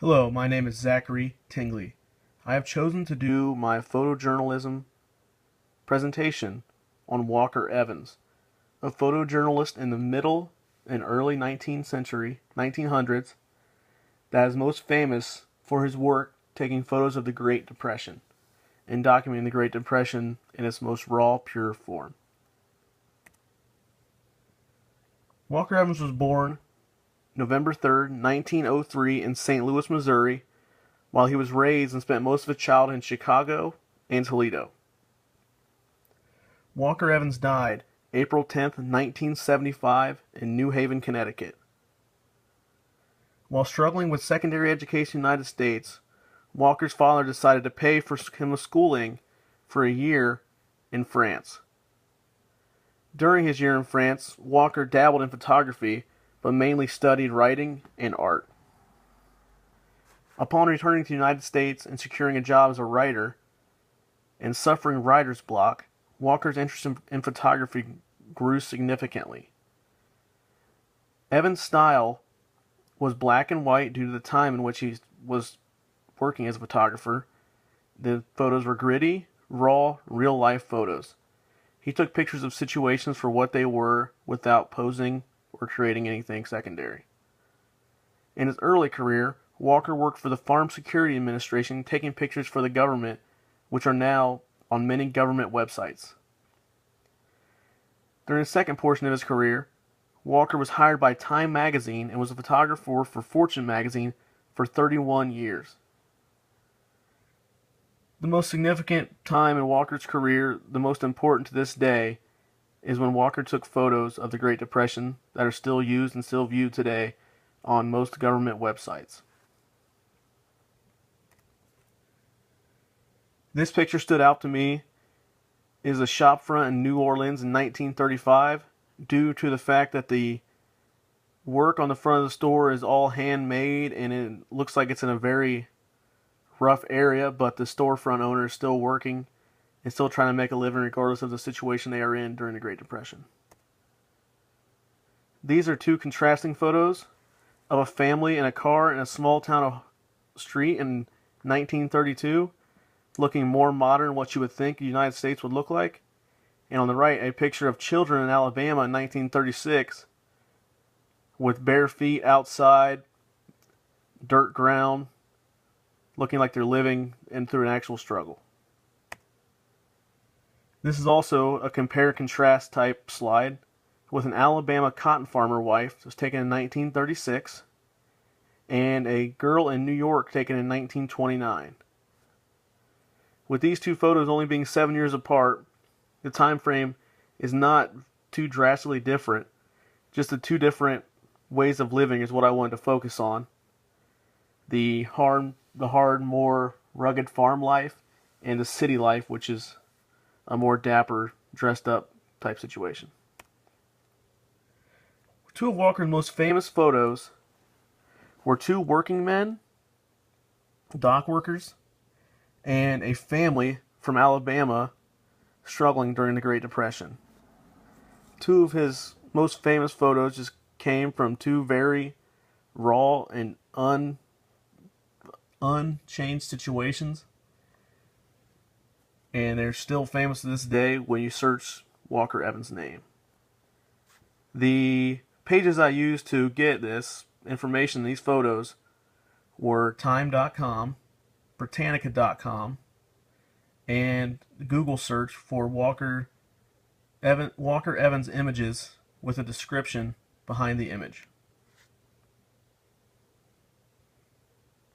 Hello, my name is Zachary Tingley. I have chosen to do my photojournalism presentation on Walker Evans, a photojournalist in the middle and early 19th century, 1900s, that is most famous for his work taking photos of the Great Depression and documenting the Great Depression in its most raw, pure form. Walker Evans was born November 3rd, 1903 in St. Louis, Missouri, while he was raised and spent most of his childhood in Chicago and Toledo. Walker Evans died April 10th, 1975 in New Haven, Connecticut. While struggling with secondary education in the United States, Walker's father decided to pay for him schooling for a year in France. During his year in France, Walker dabbled in photography, but mainly studied writing and art. Upon returning to the United States and securing a job as a writer and suffering writer's block, Walker's interest in photography grew significantly. Evans' style was black and white due to the time in which he was working as a photographer. The photos were gritty, raw, real-life photos. He took pictures of situations for what they were without posing or creating anything secondary. In his early career, Walker worked for the Farm Security Administration, taking pictures for the government, which are now on many government websites. During the second portion of his career, Walker was hired by Time magazine and was a photographer for Fortune magazine for 31 years. The most significant time in Walker's career, the most important to this day, is when Walker took photos of the Great Depression that are still used and still viewed today on most government websites. This picture stood out to me. It is a shop front in New Orleans in 1935 due to the fact that the work on the front of the store is all handmade and it looks like it's in a very rough area, but the storefront owner is still working and still trying to make a living regardless of the situation they are in during the Great Depression. These are two contrasting photos of a family in a car in a small town street in 1932, looking more modern than what you would think the United States would look like. And on the right, a picture of children in Alabama in 1936 with bare feet outside, dirt ground, looking like they're living through an actual struggle. This is also a compare-contrast type slide with an Alabama cotton farmer wife. It was taken in 1936, and a girl in New York taken in 1929. With these two photos only being 7 years apart, the time frame is not too drastically different. Just the two different ways of living is what I wanted to focus on. The hard, more rugged farm life, and the city life, which is a more dapper, dressed up type situation. Two of Walker's most famous photos were two working men, dock workers, and a family from Alabama struggling during the Great Depression. Two of his most famous photos just came from two very raw and unchanged situations, and they're still famous to this day when you search Walker Evans' name. The pages I used to get this information, these photos, were time.com, Britannica.com, and Google search for Walker Evans images with a description behind the image.